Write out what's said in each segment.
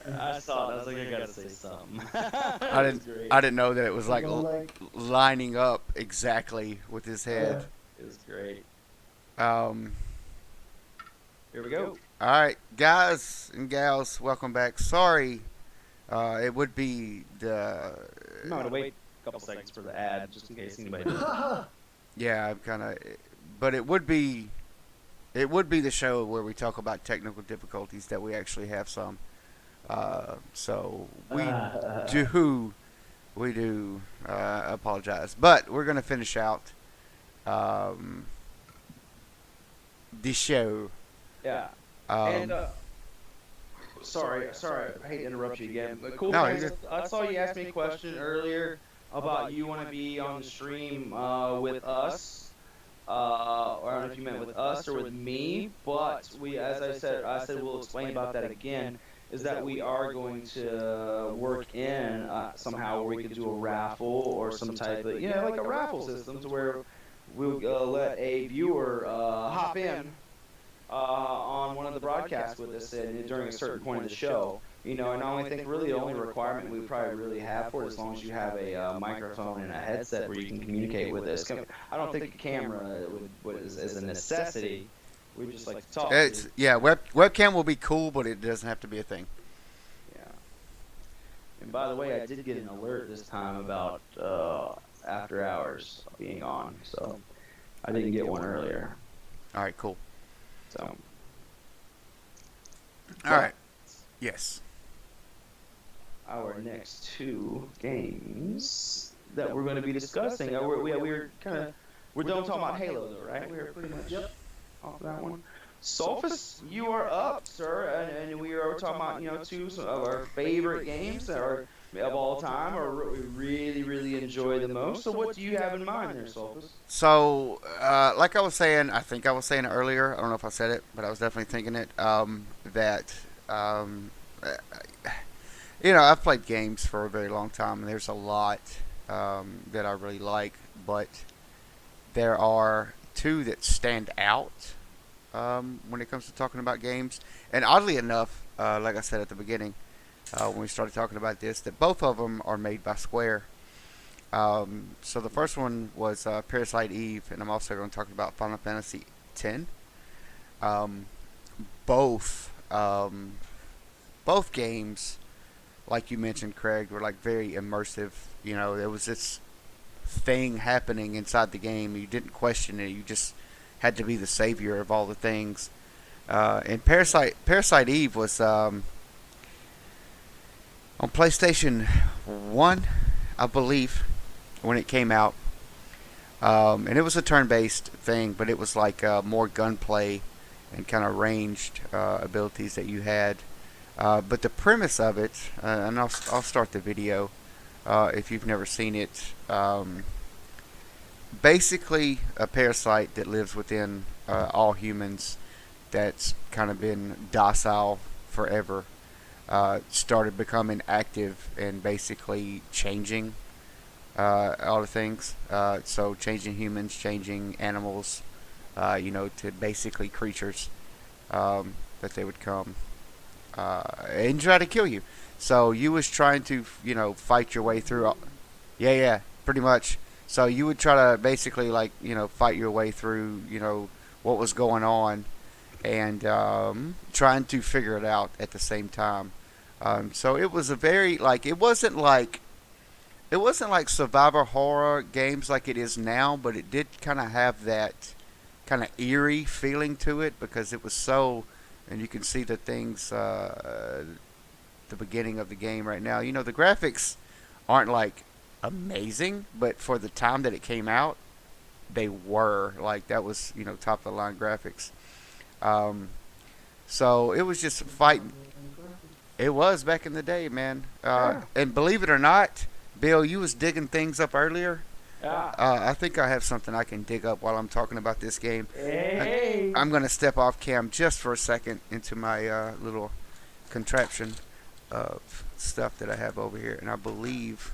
I saw it. I was like, I gotta say something. I It was didn't great. I didn't know that it was We're like gonna like, lining up exactly with his head. yeah. It was great. Um, Here we go. all right, guys and gals, welcome back. Sorry, it would be the I'm gonna wait a couple seconds for the ad, just in case anybody does. yeah, I'm kind of, but it would be the show where we talk about technical difficulties that we actually have some. So do we do apologize, but we're gonna finish out um, the show. Yeah. And Um, sorry, I hate to interrupt you again. But cool no, thing you're is, good. I saw you ask me a question earlier about you want to be on the stream with us. Or I don't know if you meant with us or with me, but as I said we'll explain about that again. Is that we are going to work in somehow where we could do a raffle or some type of like a raffle system to where we'll let a viewer hop in on one of the broadcasts with us during a certain point of the show. And I only think really the only requirement we probably really have for it, as long as you have a microphone and a headset where you can communicate with us. I don't think a camera is a necessity. We just like to talk. It's yeah, webcam will be cool, but it doesn't have to be a thing. Yeah. And by the way, I did get an alert this time about after hours being on, so I didn't get one earlier. All right, cool. So. All right. Yes. Our next two games that we're going to be discussing. We're done talking about Halo though, right? We're pretty much off that one. Sophus, you are up, sir, and we are talking about two of our favorite games that are of all time, or we really enjoy the most. So what do you have in mind there, Sophus? So, like I was saying, I think I was saying it earlier. I don't know if I said it, but I was definitely thinking it. That I've played games for a very long time, and there's a lot that I really like, but there are two that stand out when it comes to talking about games. And oddly enough, like I said at the beginning, when we started talking about this, that both of them are made by Square. So the first one was Parasite Eve, and I'm also going to talk about Final Fantasy X. Um, both both games, like you mentioned, Craig, were like very immersive. There was this thing happening inside the game. You didn't question it. You just had to be the savior of all the things. And Parasite Eve was on PlayStation 1, I believe, when it came out. And it was a turn-based thing, but it was like more gunplay and kind of ranged abilities that you had. But the premise of it, and I'll start the video if you've never seen it. Basically, a parasite that lives within all humans that's kind of been docile forever started becoming active and basically changing all the things. So changing humans, changing animals, to basically creatures that they would come and try to kill you. So you was trying to, fight your way through. Yeah, pretty much. So you would try to basically fight your way through, what was going on, and trying to figure it out at the same time. So it was a very it wasn't like survivor horror games like it is now, but it did kind of have that kind of eerie feeling to it because it was so, and you can see the things, the beginning of the game right now. The graphics aren't like amazing, but for the time that it came out, they were like that was top of the line graphics. Um, so it was just fighting. It was back in the day, man. And believe it or not, Bill, you was digging things up earlier. Yeah. I think I have something I can dig up while I'm talking about this game. Hey. I'm going to step off cam just for a second into my little contraption of stuff that I have over here. And I believe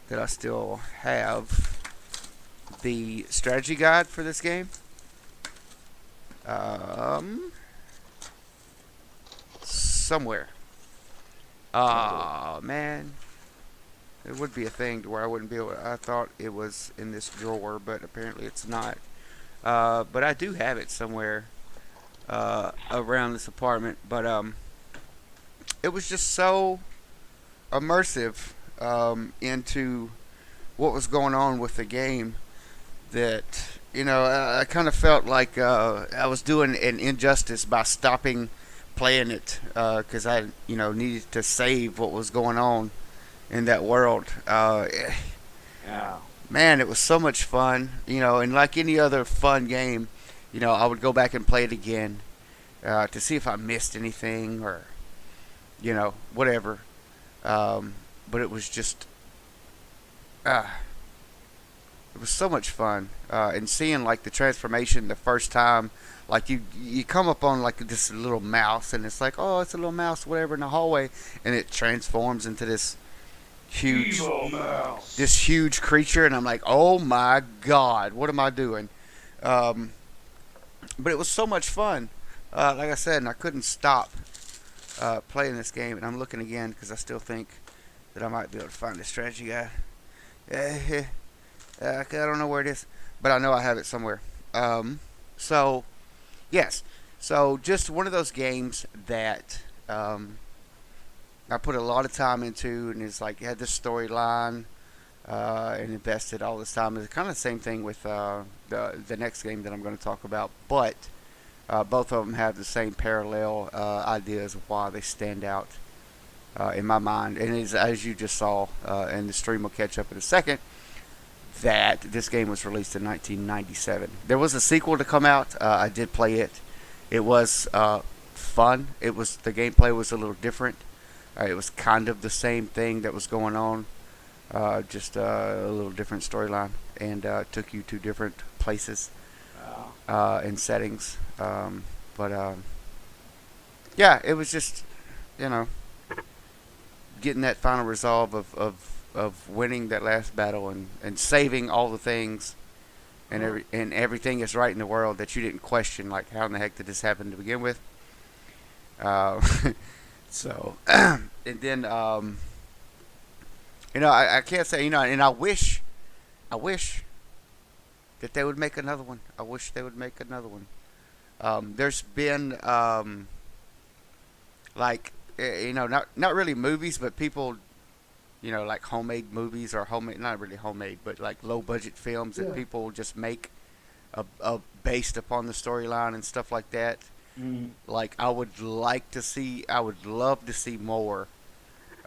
that I still have the strategy guide for this game. Somewhere. Ah, man. It would be a thing to where I wouldn't be able. I thought it was in this drawer, but apparently it's not. But I do have it somewhere around this apartment. But it was just so immersive into what was going on with the game that I kind of felt like I was doing an injustice by stopping playing it because I needed to save what was going on in that world. Yeah. Man, it was so much fun. And like any other fun game, I would go back and play it again to see if I missed anything or whatever. But it was just uh, it was so much fun, and seeing like the transformation the first time. Like you come up on like this little mouse, and it's like, oh, it's a little mouse, whatever, in the hallway, and it transforms into huge, Evil mouse. this huge creature, and I'm like, oh my god, what am I doing? Um, but it was so much fun. Like I said, and I couldn't stop playing this game, and I'm looking again because I still think that I might be able to find the strategy guide. I don't know where it is, but I know I have it somewhere. So yes, so just one of those games that I put a lot of time into, and it's like had this storyline and invested all this time. It's kind of the same thing with the next game that I'm going to talk about, but both of them have the same parallel ideas of why they stand out in my mind. And as you just saw, and the stream will catch up in a second, that this game was released in 1997. There was a sequel to come out. I did play it. It was fun. The gameplay was a little different. It was kind of the same thing that was going on, just a little different storyline, and took you to different places and settings. But yeah, it was just you know getting that final resolve of winning that last battle and saving all the things and everything is right in the world that you didn't question, like how in the heck did this happen to begin with. Uh, so and then I can't say and I wish that they would make another one. I wish they would make another one. There's been like not really movies, but people like homemade movies or homemade, not really homemade, but like low budget films that Yeah. people just make based upon the storyline and stuff like that. Mm. Like I would love to see more.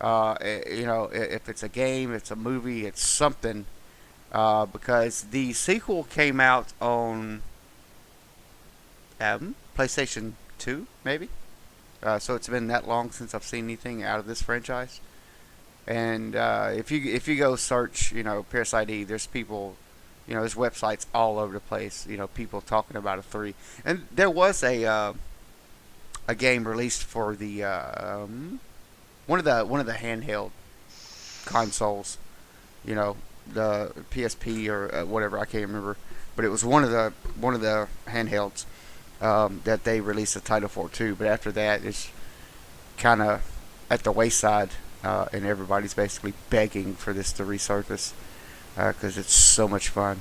If it's a game, it's a movie, it's something. Because the sequel came out on PlayStation 2, maybe. So it's been that long since I've seen anything out of this franchise. And if you go search, Parasite Eve, there's people, there's websites all over the place. People talking about a 3, and there was a game released for the one of the handheld consoles. The PSP or whatever, I can't remember, but it was one of the handhelds that they released a title for too. But after that, it's kind of at the wayside. And everybody's basically begging for this to resurface because it's so much fun.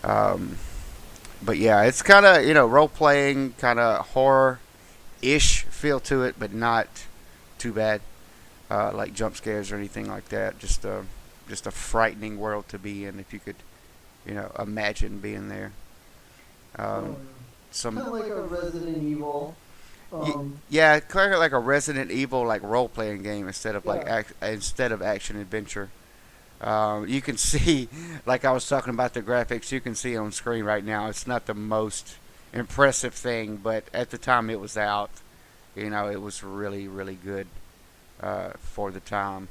But yeah, it's kind of role playing, kind of horror ish feel to it, but not too bad like jump scares or anything like that. Just a frightening world to be in if you could imagine being there. Um, Kind of some like a Resident Evil. Yeah, kind of like a Resident Evil like role playing game instead of Yeah. instead of action adventure. You can see, like I was talking about the graphics, you can see on screen right now. It's not the most impressive thing, but at the time it was out, it was really really good for the time.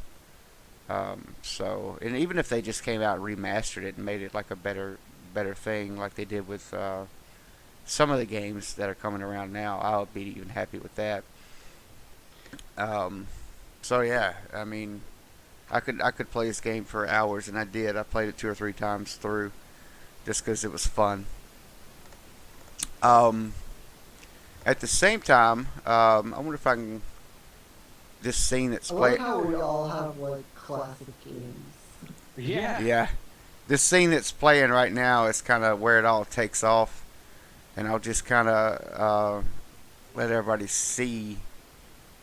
And even if they just came out and remastered it and made it like a better thing, like they did with some of the games that are coming around now, I'll be even happy with that. Um, so yeah, I mean, I could play this game for hours, and I did. I played it 2 or 3 times through, just because it was fun. Um, at the same time, I wonder if I can this scene that's I like playing. how we all have like classic games. Yeah. Yeah, this scene that's playing right now is kind of where it all takes off, and I'll just kind of let everybody see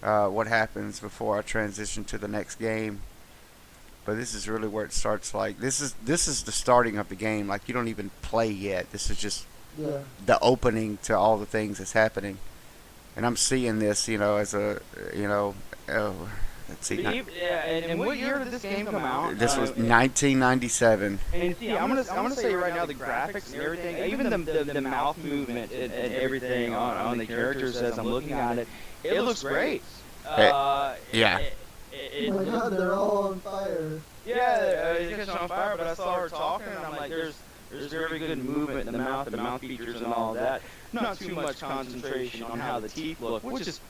what happens before I transition to the next game. But this is really where it starts. Like this is the starting of the game. Like you don't even play yet. This is just Yeah. the opening to all the things that's happening. And I'm seeing this, as a, let's see, Yeah, and what year did this game come out? this was 1997. And see, I'm gonna say right now the graphics and everything, even the mouth movement and everything on the characters as I'm looking at it, it looks great. Yeah. Oh my god, they're all on fire. Yeah, it's catching on fire. But I saw her talking, and I'm like, there's very good movement in the mouth features and all that. Not too much concentration on how the teeth look, which was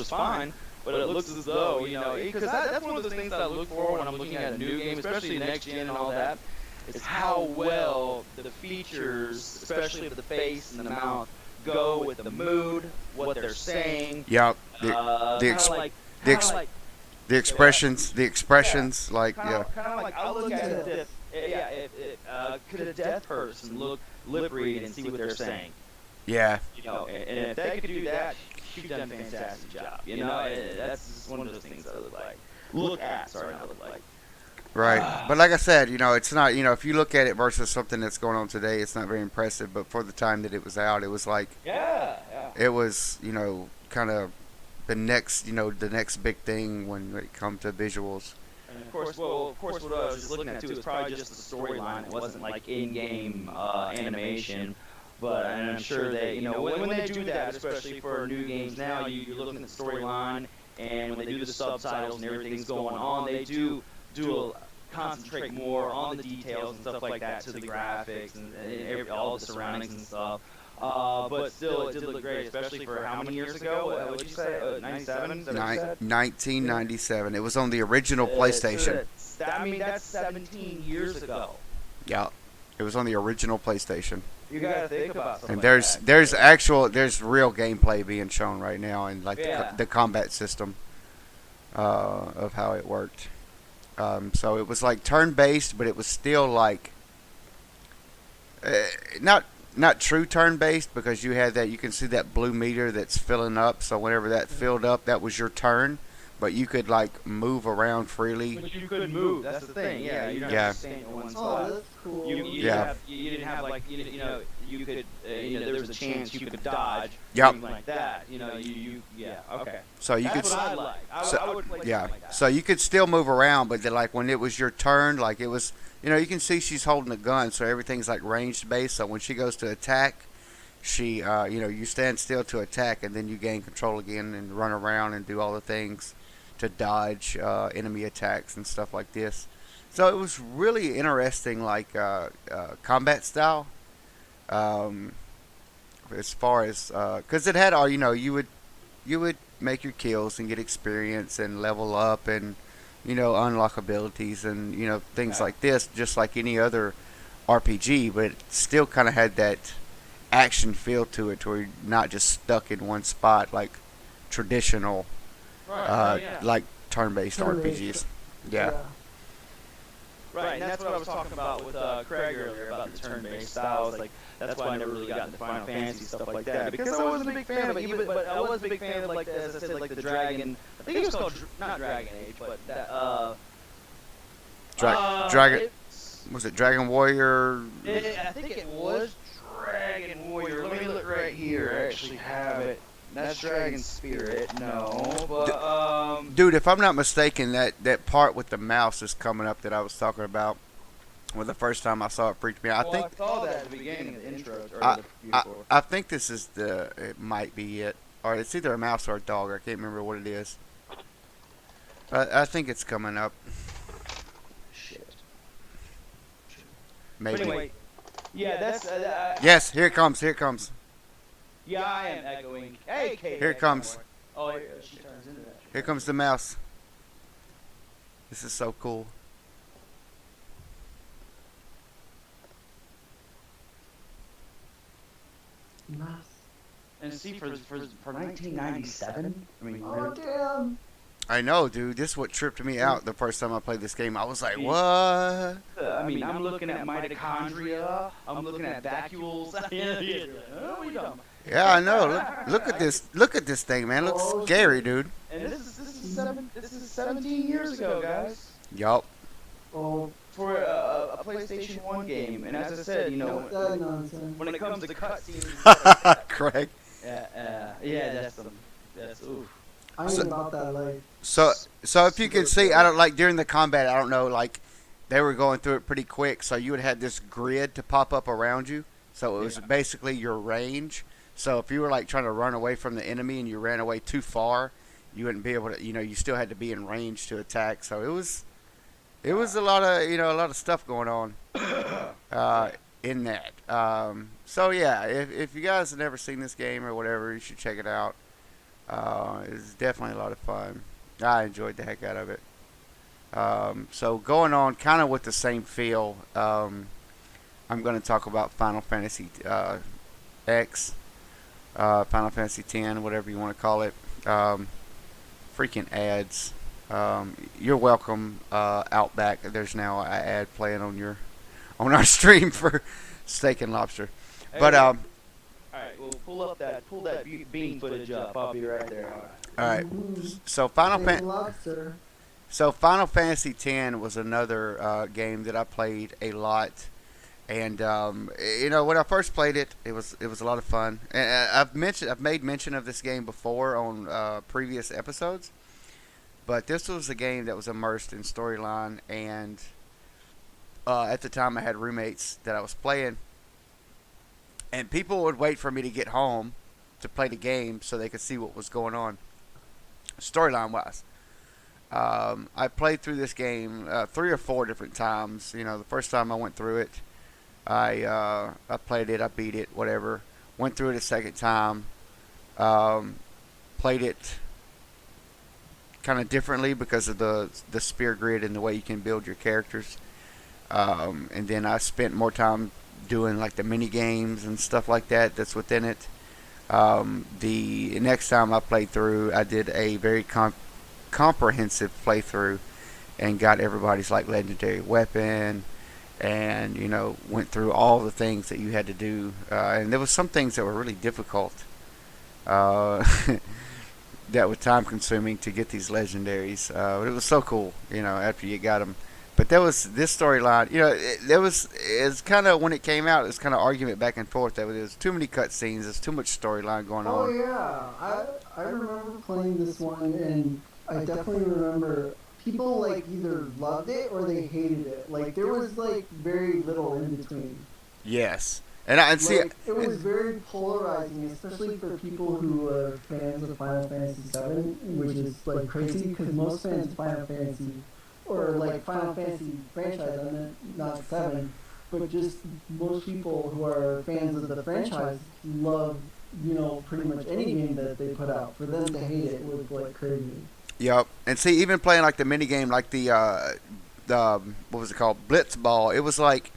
fine. But it looks as though, because that's one of those things that I look for when I'm looking at a new game, especially next gen and all that, is how well the features, especially the face and the mouth, go with the mood, what they're saying. Yep. The expressions, like, Kind yeah. of like I look at this. Could a deaf person lip read and see what they're saying? Yeah. And if they could do that, she's done a fantastic job. That's just one of those things I look like. Not look like. Right. But like I said, it's not, if you look at it versus something that's going on today, it's not very impressive. But for the time that it was out, it was like, Yeah. it was, kind of the next big thing when it comes to visuals. And of course, what I was just looking at too is probably just the storyline. It wasn't like in-game animation. But and I'm sure they, when they do that, especially for new games now, you're looking at the storyline, and when they do the subtitles and everything's going on, they do concentrate more on the details and stuff like that to the graphics and all the surroundings and stuff. But still, it did look great, especially for how many years ago? What did you say? 97? Is that what you said? 1997. It was on the original PlayStation. That's 17 years ago. Yeah. It was on the original PlayStation. You gotta think about something And like that. there's real gameplay being shown right now, and like the combat system of how it worked. So it was like turn-based, but it was still like not true turn-based, because you can see that blue meter that's filling up. So whenever that filled up, that was your turn. But you could like move around freely. But you could move. That's the thing. Yeah, you don't Yeah. have to stand in one Oh, spot. that's cool. You didn't have like you could there was a chance you could dodge. Yep. Things like that. Okay. So you That's could what I like. I would play yeah. something like that. So you could still move around, but then, like when it was your turn, like it was, you can see she's holding a gun, so everything's like ranged based. So when she goes to attack, she, you stand still to attack, and then you gain control again and run around and do all the things to dodge enemy attacks and stuff like this. So it was really interesting, like combat style. As far as, because it had all, you would make your kills and get experience and level up and unlock abilities and things like this, just like any other RPG. But it still kind of had that action feel to it, where you're not just stuck in one spot like traditional. Like turn-based RPGs. Yeah. Right, and that's what I was talking about with Craig earlier about the turn-based styles. Like that's why I never really got into Final Fantasy stuff like that, because I wasn't a big fan of it. But I was a big fan of, like, as I said, like the Dragon. I think it was called not Dragon Age, but that. Dragon. Was it Dragon Warrior? I think it was Dragon Warrior. Let me look right here. I actually have it. That's Dragon Spirit, no, but Dude, if I'm not mistaken, that part with the mouse is coming up that I was talking about. Well, the first time I saw it freaked me out. I saw that at the beginning of the intro. I think this is it might be it, or it's either a mouse or a dog. I can't remember what it is. I think it's coming up. Shit. Maybe. But anyway, yeah, that's Yes, here it comes. Here it comes. yeah, I am echoing. Hey, Kate. Here it comes. Oh, she turns into that. Here comes the mouse. This is so cool. Nice. And see, for 1997, I mean, Oh really? damn! I know, dude. This is what tripped me out the first time I played this game. I was like, mean, what? I mean, I'm looking at mitochondria. I'm looking at vacuoles. Yeah. Oh, what are you talking about? Yeah, I know. Look at this. Look at this thing, man. It looks Oh, scary, shit. dude. And this is 17 years ago, guys, Yup. Oh, for a PlayStation 1 game. And as I said, you know, cut that nonsense. when it comes to cutscenes and stuff like that, Craig. yeah, that's oof. I So- ain't about that life. So if you can see, I don't like during the combat. I don't know, like they were going through it pretty quick. So you would have this grid to pop up around you. So it was Yeah. basically your range. So if you were like trying to run away from the enemy and you ran away too far, you wouldn't be able to. You know, you still had to be in range to attack. So it was a lot of a lot of stuff going on in that. So yeah, if you guys have never seen this game or whatever, you should check it out. It's definitely a lot of fun. I enjoyed the heck out of it. So going on, kind of with the same feel, I'm going to talk about Final Fantasy X, Final Fantasy X, whatever you want to call it. Freaking ads. You're welcome, Outback. There's now an ad playing on our stream for steak and lobster. But All right, well, pull that bean footage up. I'll be right there. all right. Mhm. So Steak and lobster. Final Fantasy X was another game that I played a lot, and when I first played it, it was a lot of fun. And I've made mention of this game before on previous episodes, but this was a game that was immersed in storyline, and at the time I had roommates that I was playing, and people would wait for me to get home to play the game so they could see what was going on, storyline wise. I played through this game 3 or 4 different times. You know, the first time I went through it, I played it, I beat it, whatever. Went through it a second time, played it kind of differently because of the spear grid and the way you can build your characters. And then I spent more time doing like the mini games and stuff like that that's within it. The next time I played through, I did a very comprehensive playthrough and got everybody's like legendary weapon, and went through all the things that you had to do, and there was some things that were really difficult, that were time consuming to get these legendaries, but it was so cool after you got them. But there was this storyline, it's kind of, when it came out, it's kind of argument back and forth that there was too many cutscenes, there's too much storyline going Oh on. yeah, I remember playing this one, and I definitely remember people like either loved it or they hated it. Like there was like very little in between. Yes, and see, Like, it was very polarizing, especially for people who are fans of Final Fantasy VII, which is like crazy because most fans of Final Fantasy, or like Final Fantasy franchise, I meant not 7, but just most people who are fans of the franchise love, pretty much any game that they put out. For them to hate it was like crazy. yep. And see, even playing like the mini game, like the what was it called, Blitzball. It was like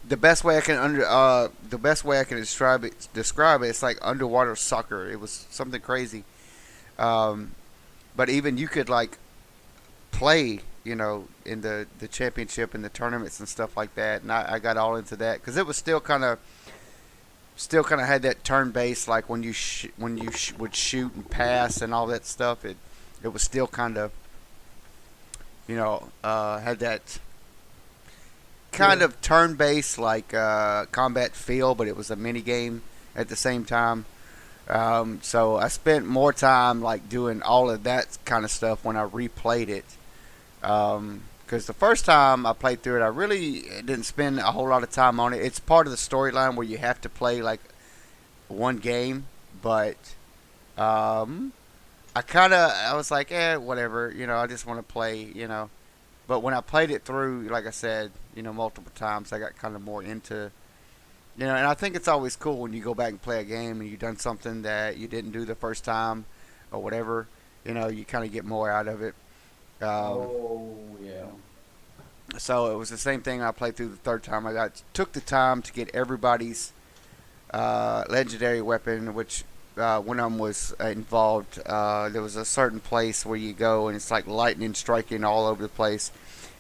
the best way I can describe it. It's like underwater soccer. It was something crazy. But even you could like play, in the championship and the tournaments and stuff like that. And I got all into that because it was still kind of had that turn based, like when you would shoot and pass and all that stuff. It was still kind of, had that kind of turn based, like combat feel, but it was a mini game at the same time. So I spent more time like doing all of that kind of stuff when I replayed it. Because the first time I played through it, I really didn't spend a whole lot of time on it. It's part of the storyline where you have to play like one game, but I was like, whatever, I just want to play, But when I played it through, like I said, multiple times, I got kind of more into, and I think it's always cool when you go back and play a game and you've done something that you didn't do the first time or whatever, you kind of get more out of it. Yeah. So it was the same thing I played through the third time. I took the time to get everybody's legendary weapon, which one of them was involved. There was a certain place where you go and it's like lightning striking all over the place,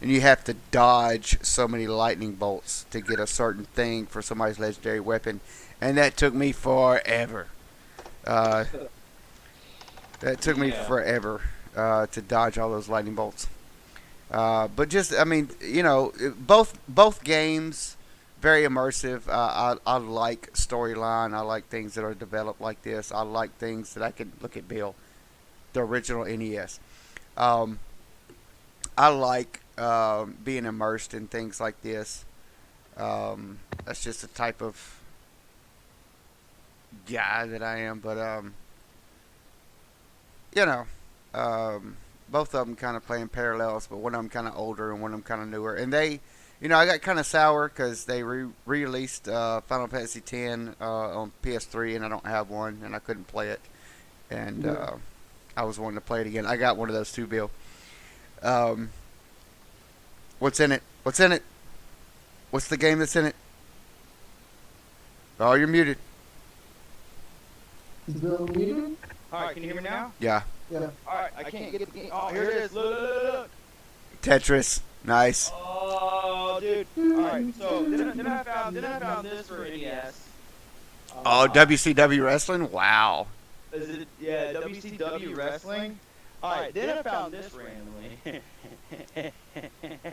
and you have to dodge so many lightning bolts to get a certain thing for somebody's legendary weapon, and that took me forever. Uh, that took me Yeah. forever to dodge all those lightning bolts. But just, I mean, both games very immersive. I like storyline. I like things that are developed like this. I like things that I can look at Bill, the original NES. Um, I like being immersed in things like this. That's just the type of guy that I am. But you know, both of them kind of playing parallels, but one of them kind of older and one of them kind of newer. And they, I got kind of sour because they re-released Final Fantasy X on PS3, and I don't have one, and I couldn't play it. And I was wanting to play it again. I got one of those too, Bill. Um, what's in it? What's in it? What's the game that's in it? Oh, you're muted. Is Bill muted? All right, can you hear me now? Yeah. Yeah. All right, I can't get the game. Oh, here it is. Look. Tetris. Nice. Oh, dude. All right, so then I found this for NES. Oh, WCW Wrestling? Wow. Is it? Yeah, WCW Wrestling. All right, then I found this randomly.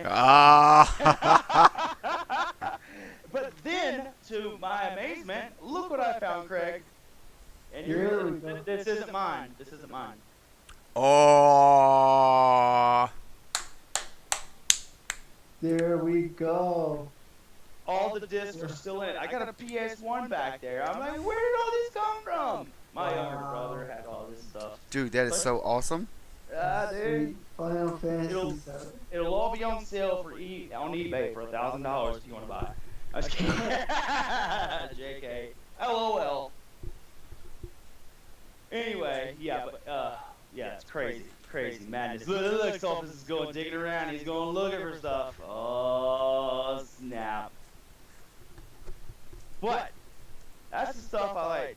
Ah. But then, to my amazement, look what I found, Craig. And Here we go. this isn't mine. This isn't mine. Oh. There we go. All the discs are still in it. I got a PS1 back there. I'm like, where did all this come from? My younger brother had all this stuff. Dude, that is so awesome. Dude. Final Fantasy It'll- 7. It'll all be on sale on eBay for $1,000 if you want to buy it. I just kidding. JK. LOL. Anyway, yeah, but yeah, it's crazy madness. Look, Sophus is going digging around. He's going looking for stuff. Oh snap! But that's the stuff I like.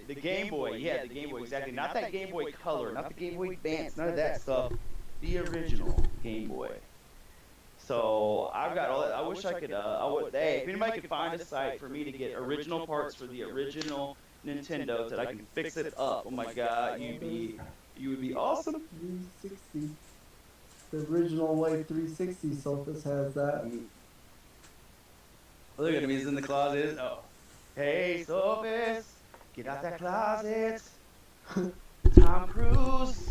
The Game Boy, yeah, the Game Boy, exactly. Not that Game Boy Color, not the Game Boy Advance, none of that stuff. The original Game Boy. So I've got all that. I wish I could. Hey, if anybody could find a site for me to get original parts for the original Nintendo, that I can fix it up. Oh my God, you would be awesome. 360. The original white 360 Sophus has that. Look at him, he's in the closet. Oh, hey, Sophus, get out that closet. Tom Cruise.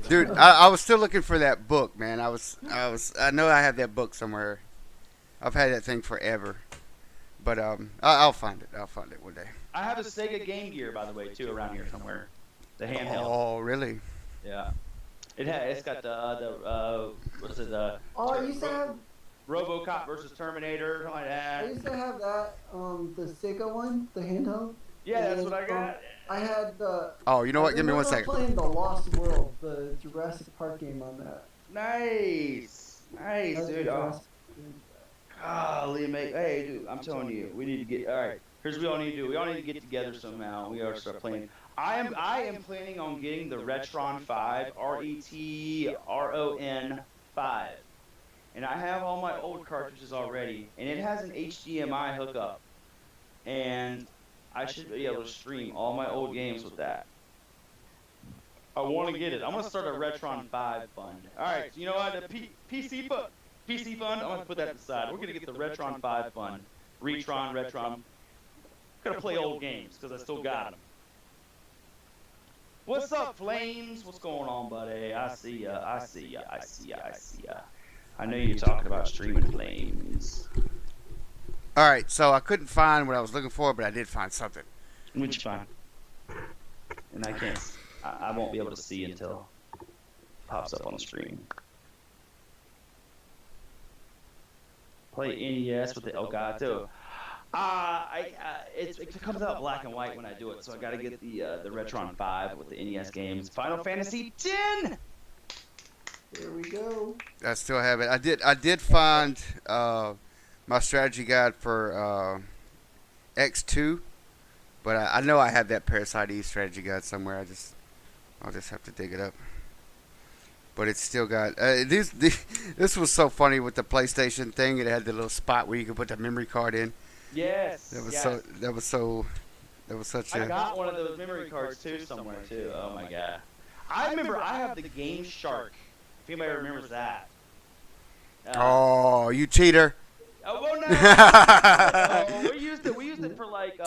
Dude, I was still looking for that book, man. I know I have that book somewhere. I've had that thing forever. But I'll find it. I'll find it one day. I have a Sega Game Gear, by the way, too, around here somewhere. The handheld. Oh, really? Yeah. It's got what's it, Oh, I used to have. RoboCop versus Terminator, something like I that. used to have that. The Sega one, the handheld. Yeah, that's what I got. I had the. Oh, you know what? Give me one I second. remember playing the Lost World, the Jurassic Park game on that. Nice, That was dude. Jurassic- Golly, mate. Hey, dude, I'm telling you, we need to get. All right, here's what we all need to do. We all need to get together somehow. We gotta start playing. I am planning on getting the Retron 5, RETRON 5, and I have all my old cartridges already, and it has an HDMI hookup, and I should be able to stream all my old games with that. I want to get it. I'm gonna start a Retron 5 fund. All right, so you know what? The PC fund. I'm gonna put that aside. We're gonna get the Retron 5 fund. Retron. Gonna play old games because I still got them. What's up, Flames? What's going on, buddy? I see ya. I know you're talking about streaming, Flames. All right, so I couldn't find what I was looking for, but I did find something. Which is fine. And I can't. I won't be able to see until it pops up on the screen. Play NES with the oh god too. It comes out black and white when I do it, so I got to get the Retron 5 with the NES games. Final Fantasy X. There we go. I still have it. I did find my strategy guide for X2, But I know I have that Parasite Eve strategy guide somewhere. I'll just have to dig it up. But it's still got this was so funny with the PlayStation thing. It had the little spot where you could put the memory card in. Yes. That was yes. so. That was such I a. got one of those memory cards too somewhere too. Oh my god. I remember I have the Game Shark. If anybody remembers that. Oh, you cheater! Oh well, no. We used it. We used it for like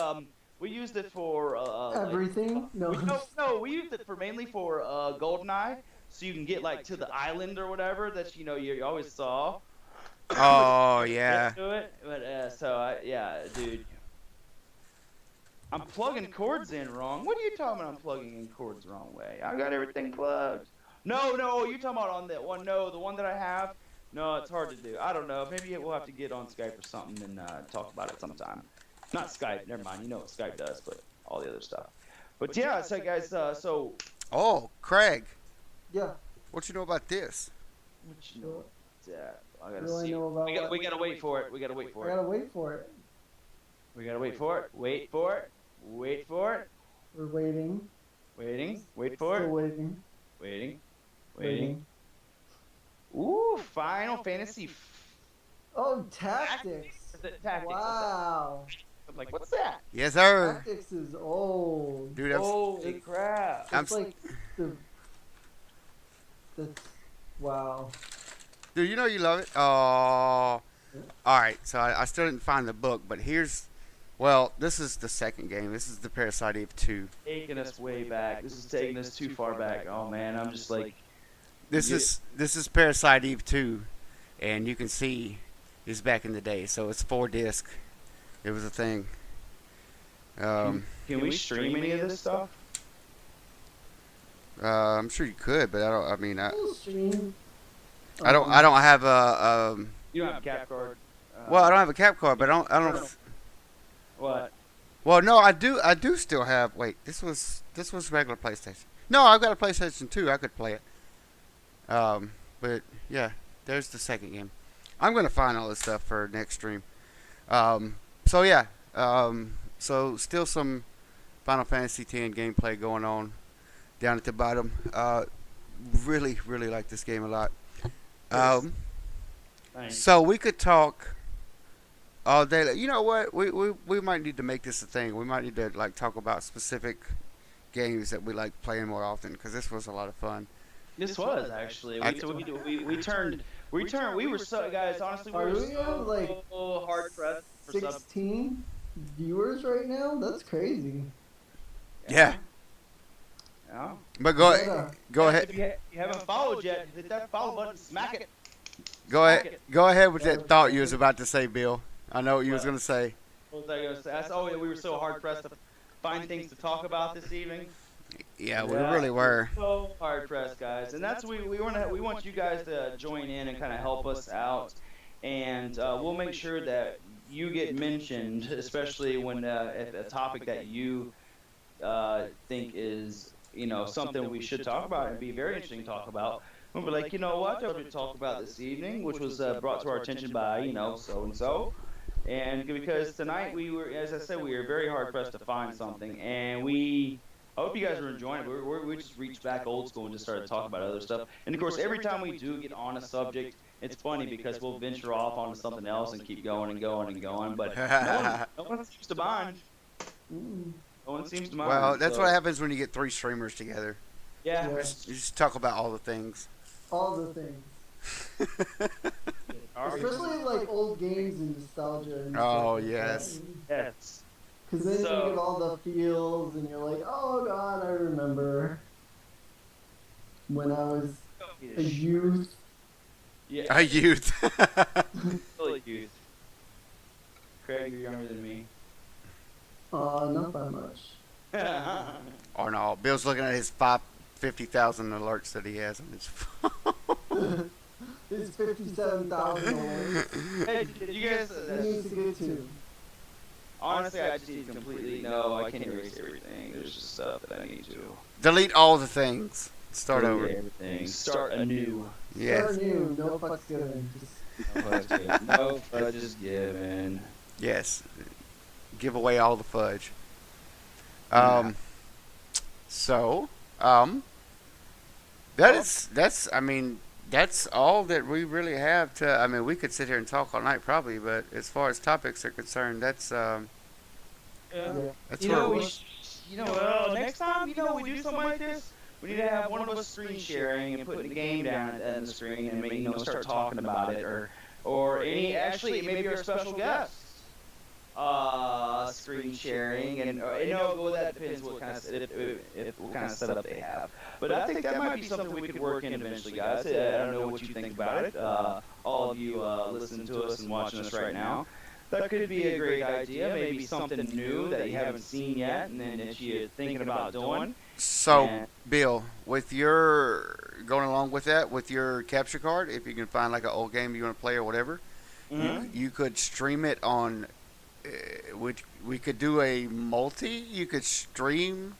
We used it for Everything? No. no. We used it for mainly for GoldenEye, so you can get like to the island or whatever that you always saw. Oh yeah. Do it, but yeah, dude. I'm plugging cords in wrong. What are you talking about? I'm plugging in cords the wrong way. I got everything plugged. No, you're talking about on that one. No, the one that I have. No, it's hard to do. I don't know. Maybe we'll have to get on Skype or something and talk about it sometime. Not Skype. Never mind. You know what Skype does, but all the other stuff. But yeah, so guys, so. Oh, Craig. Yeah. What you know about this? What you know? Yeah, I gotta What do I see. know about We gotta wait for it. We gotta wait for I it. gotta wait for it. We gotta wait for it. Wait for it. Wait for it. We're waiting. Waiting. Wait for Still it. waiting. Waiting. Waiting. Ooh, Final Fantasy. Oh, Tactics. Tactics. Wow. I'm like, what's that? Yes, sir. Tactics is old. Dude, Holy crap! I'm It's like the wow. Dude, you know you love it. Oh. All right. So I still didn't find the book, but this is the second game. This is the Parasite Eve 2. Taking us way back. This is taking us too far back. Oh man, I'm just like. This is Parasite Eve 2, and you can see it's back in the day. So it's 4 disc. It was a thing. Can we stream any of this stuff? I'm sure you could, but I don't. I mean, Full stream. I don't have a. You don't have a cap card. Well, I don't have a cap card, but I don't. What? Well, no, I do still have. Wait, this was regular PlayStation. No, I've got a PlayStation 2. I could play it. But yeah, there's the second game. I'm gonna find all this stuff for next stream. So yeah, so still some Final Fantasy X gameplay going on down at the bottom. Really like this game a lot. Thanks. So we could talk all day. You know what? We might need to make this a thing. We might need to like talk about specific games that we like playing more often, because this was a lot of fun. This was actually. We were so guys. Honestly, we Are were we at, like, so hard pressed for sub. 16 viewers right now? That's crazy. Yeah. Yeah. But Yeah. go ahead. If you haven't followed yet, hit that follow button, smack it. Go ahead with that thought you was about to say, Bill. I know what you was gonna say. What was I gonna say? That's we were so hard pressed to find things to talk about this evening. Yeah, we really were. So hard pressed, guys, and that's we want you guys to join in and kind of help us out, and we'll make sure that you get mentioned, especially when if a topic that you think is something we should talk about and be very interesting to talk about. We'll be like, you know what, we talk about this evening, which was brought to our attention by so and so. And because tonight we were, as I said, we were very hard pressed to find something, and I hope you guys are enjoying it. We just reached back old school and just started talking about other stuff. And of course, every time we do get on a subject, it's funny because we'll venture off onto something else and keep going and going and going. But no one seems to mind. No one seems to mind. Well, that's what happens when you get 3 streamers together. Yeah. Yeah. You just talk about all the things. All the things. Especially like old games and nostalgia. And Oh, stuff like yes. Yes. Because then So- you get all the feels and you're like, oh god, I remember when I was a youth. Yeah. A youth. Really youth. Craig, you're younger than me. Not by much. Or no, Bill's looking at his 50,000 alerts that he has on his phone. It's $57,000. Hey, did you guys? He needs to get to. Honestly, I just need completely. No, I can't erase everything. There's just stuff that I need to. Delete all the things. Start over. Everything. Start anew. Yes. Start new, no fucks given. Just No fudge is given. Yes. Give away all the fudge. Um, so, um, that's I mean that's all that we really have to. I mean, we could sit here and talk all night probably, but as far as topics are concerned, Yeah. Yeah. that's You where know, we. next time, we do something like this, we need to have one of us screen sharing and putting the game down at the screen and start talking about it, or any actually maybe our special guest, screen sharing, and well, that depends what kind of if what kind of setup they have. But I think that might be something we could work in eventually, guys. I don't know what you think about it. All of you listening to us and watching us right now. That could be a great idea. Maybe something new that you haven't seen yet, and then that you're thinking about doing. So, And, Bill, with your going along with that, with your capture card, if you can find like an old game you want to play or whatever, you could stream it on. We could do a multi. You could stream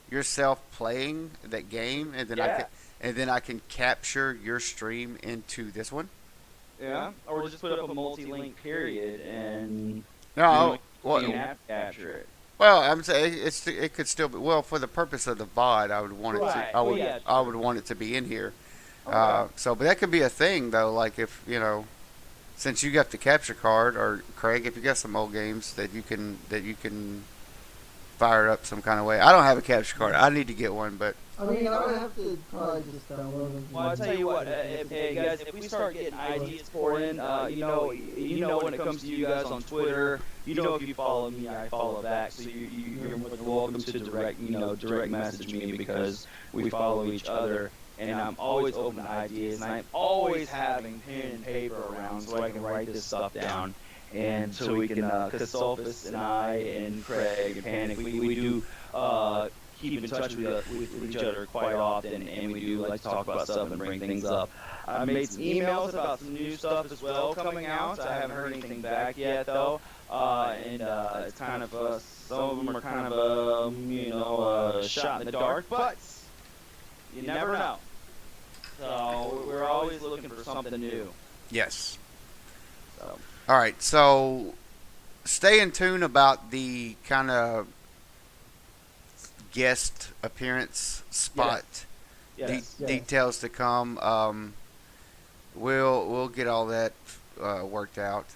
yourself playing that game, and then I can capture your stream into this one. yeah, or just put up a multi-link period and No, you can well, app capture it. well, I'm saying it could still be well for the purpose of the VOD. I would want it Right. to. I Well, would yeah, I sure. would want it to be in here. Okay. So, but that could be a thing though. Like if since you got the capture card, or Craig, if you got some old games that you can fire it up some kind of way. I don't have a capture card. I need to get one, but I mean, I would have to probably just download them. Well, I'll tell you what, guys, if we start getting ideas poured in, when it comes to you guys on Twitter, if you follow me, I follow back. So you're more than welcome to direct message me because we follow each other. And I'm always open to ideas, and I'm always having pen and paper around so I can write this stuff down. And so we can, because Sophus and I and Craig and Panic, we do keep in touch with each other quite often, and we do like to talk about stuff and bring things up. I made some emails about some new stuff as well coming out. I haven't heard anything back yet though, and it's kind of some of them are kind of a shot in the dark, but you never know. So we're always looking for something new. yes. So All right. So stay in tune about the kind of guest appearance spot yes, Yes. details to come. We'll get all that worked out.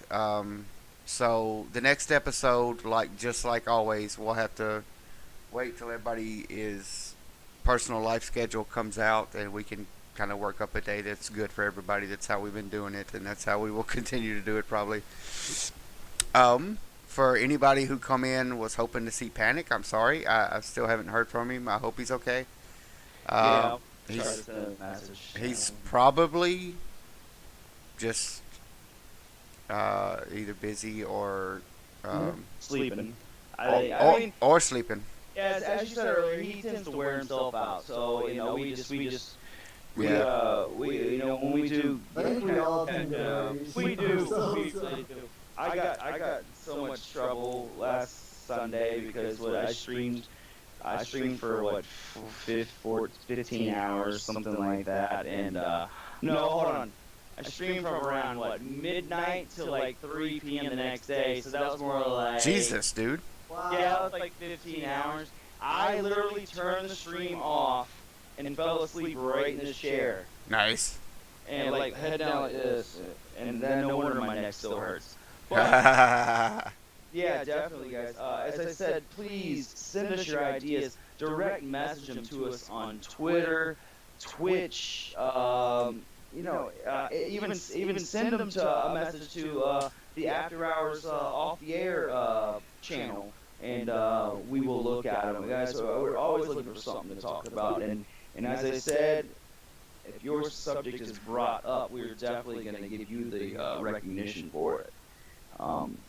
So the next episode, just like always, we'll have to wait till everybody is personal life schedule comes out, and we can kind of work up a day that's good for everybody. That's how we've been doing it, and that's how we will continue to do it probably. For anybody who come in was hoping to see Panic, I'm sorry. I still haven't heard from him. I hope he's okay. yeah. Try to He's send a message. he's probably just either busy or Sleeping. or sleeping. As you said earlier, he tends to wear himself out. So we just Yeah. when we do. I think we all tend to uh, worry we do. ourselves. We really do. I got so much trouble last Sunday because I streamed for what 15 hours, something like that, and no, hold on. I streamed from around midnight till 3 p.m. the next day, so that was more like Jesus, dude. Wow. Yeah, that was like 15 hours. I literally turned the stream off and fell asleep right in the chair, Nice. and head down like this, and then no wonder my neck still hurts. But yeah, definitely, guys. As I said, please send us your ideas. Direct message them to us on Twitter, Twitch. Even send them to a message to the After Hours Off the Air channel, and we will look at them, guys. We're always looking for something to talk about, and as I said, if your subject is brought up, we're definitely going to give you the recognition for it.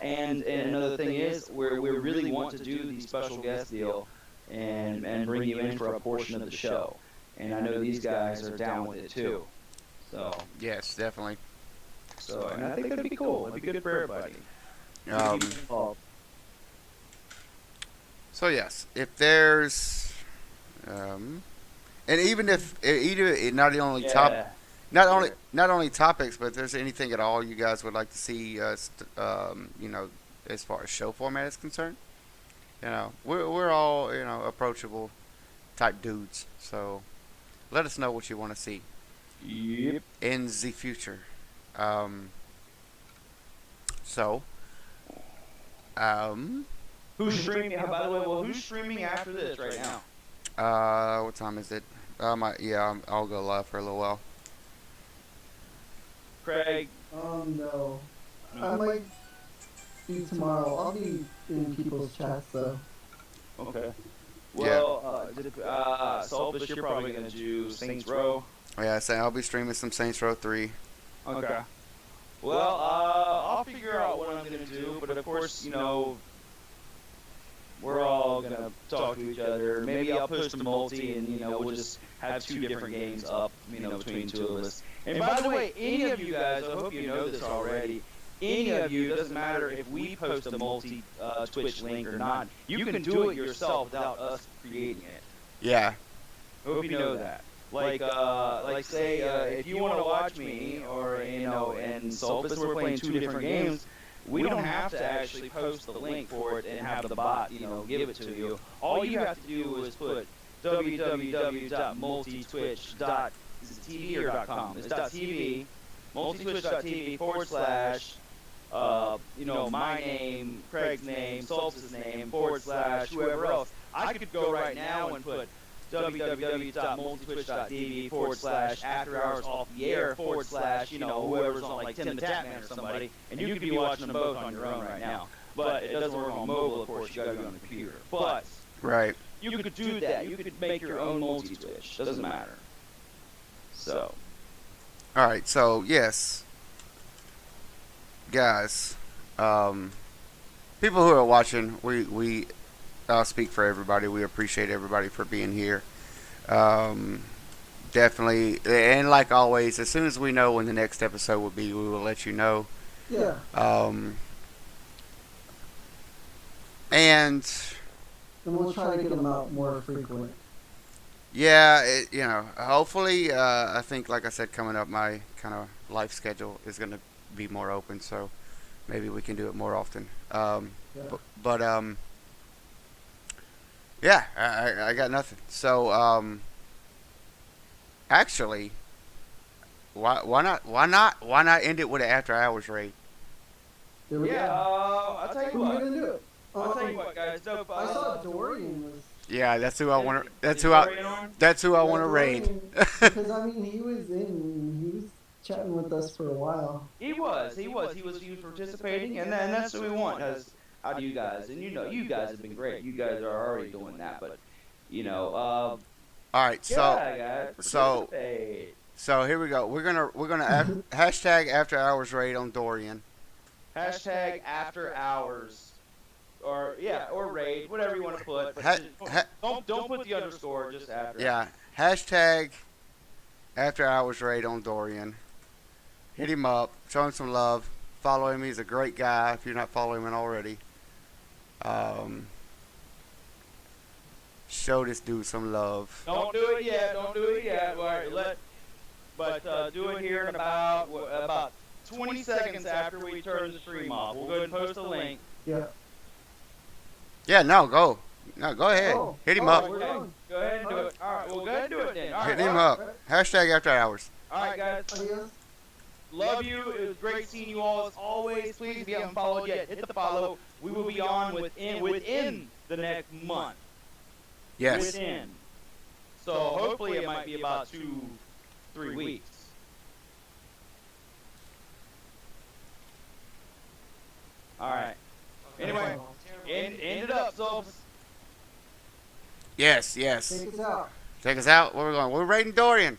And another thing is, we really want to do the special guest deal and bring you in for a portion of the show. And I know these guys are down with it too. So, Yes, definitely. and I think that'd be cool. It'd be good for everybody. So yes, if there's, and even if not only not only topics, but if there's anything at all you guys would like to see us, as far as show format is concerned, we're all approachable type dudes. So let us know what you want to see Yep. in the future. Um, so um, Who's streaming? By the way, well, who's streaming after this right now? what time is it? I'll go live for a little while. Craig. No. I might be tomorrow. I'll be in people's chats though. Okay. Yeah. Well, Selfish, you're probably gonna do Saints Row. Yeah, so I'll be streaming some Saints Row 3. Okay. Well, I'll figure out what I'm gonna do, but of course, we're all gonna talk to each other. Maybe I'll post a multi, and we'll just have two different games up, between two of us. And by the way, any of you guys, I hope you know this already. Any of you, it doesn't matter if we post a multi Twitch link or not. You can do it yourself without us creating it. Yeah. I hope you know that. Like say, if you want to watch me, or and Sulfus, we're playing two different games. We don't have to actually post the link for it and have the bot, give it to you. All you have to do is put www.multitwitch.tv or .com. It's .tv, multitwitch.tv / my name, Craig's name, Sulfus' name, / whoever else. I could go right now and put www.multitwitch.tv / after hours off the air / whoever's on, like Tim the Tatman or somebody, and you could be watching them both on your own right now. But it doesn't work on mobile, of course. You gotta be on the computer. But Right. you could do that. You could make your own multi-Twitch. Doesn't matter. So. All right. So yes, guys, people who are watching, we speak for everybody. We appreciate everybody for being here. Definitely, and like always, as soon as we know when the next episode will be, we will let you know. Yeah. And And we'll try to get them out more frequent. yeah, hopefully, I think, like I said, coming up, my kind of life schedule is going to be more open, so maybe we can do it more often. Yeah. But yeah, I got nothing. So, actually, why not end it with an after hours raid? There we Yeah, go. I'll tell you Who are what. we gonna do it? I'll tell you what, guys. Dope. I saw Dorian was. Yeah, that's who I want to. That's Is who I. Dorian on? That's who I Yeah, want to raid. Dorian, because I mean, he was chatting with us for a while. He was participating, and that's what we want. Out of you guys, and you guys have been great. You guys are already doing that, but All right, yeah, guys, so participate. here we go. We're gonna hashtag after hours raid on Dorian. Hashtag after hours, or raid, whatever you want to put. But Ha- just don't put the underscore, just after. Yeah, hashtag after hours raid on Dorian. Hit him up, show him some love, follow him. He's a great guy. If you're not following him already, show this dude some love. Don't do it yet. All right, do it here in about 20 seconds after we turn the stream off. We'll go ahead and post a link. Yeah. Yeah, go ahead. Oh, Hit him oh, up. we're Okay, on. go ahead and do it. All right, well, go ahead and do it then. All right, Hit him well, up. Hashtag after hours. All right, guys. Adios. Love you. It was great seeing you all as always. Please, if you haven't followed yet, hit the follow. We will be on within the next month. Yes. Within. So hopefully it might be about 2-3 weeks. All right. Anyway, end it up, so Yes. Take us out. Take us out. Where we going? We're raiding Dorian.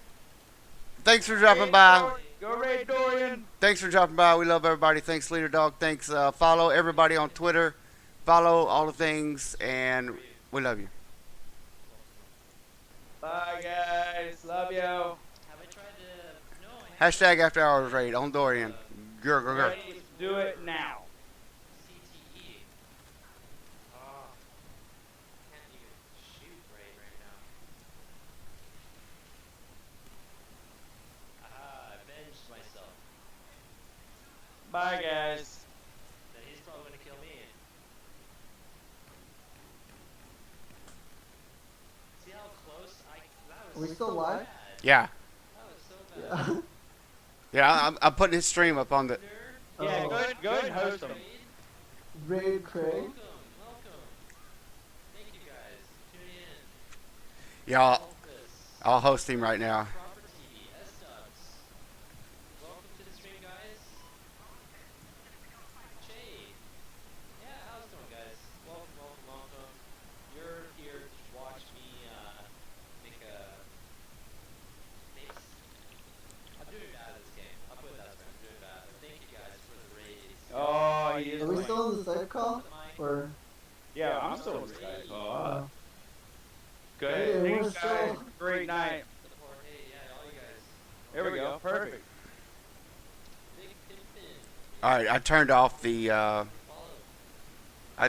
Thanks for dropping by. Go Raid Dorian. Thanks for dropping by. We love everybody. Thanks, Leader Dog. Thanks. Follow everybody on Twitter. Follow all the things, and we love you. Bye, guys. Love you. Have I tried to? No, I haven't. Hashtag after hours raid on Dorian. Grr. Ready? Do it now. CTE. Oh, can't even shoot right now. Ah, I avenged myself. Bye, guys. Then he's probably gonna kill me. Are we still live? Yeah. That was so bad. Yeah. Yeah, I'm putting his stream up on the. Yeah, Oh. go ahead and host them. Raid Craig. Welcome. Thank you guys. Tune in. Yeah, Help us. I'll host him right now. Proper TV. S-Dubs. Welcome to the stream, guys. Jay. Yeah, how's it going, guys? Welcome. You're here to watch me make a face. I'm doing bad at this game. I'll put it that way. I'm doing bad. But thank you guys for the raids. Oh, he is. Are we playing. still in the Skype call? Or Yeah, I'm still in Skype. uh, Good. Hey, we're Thanks, guys. still- Great night. Support. Hey, yeah, all you guys. There we go. Perfect. Big Pimpin. All right, I turned off the. Follow. I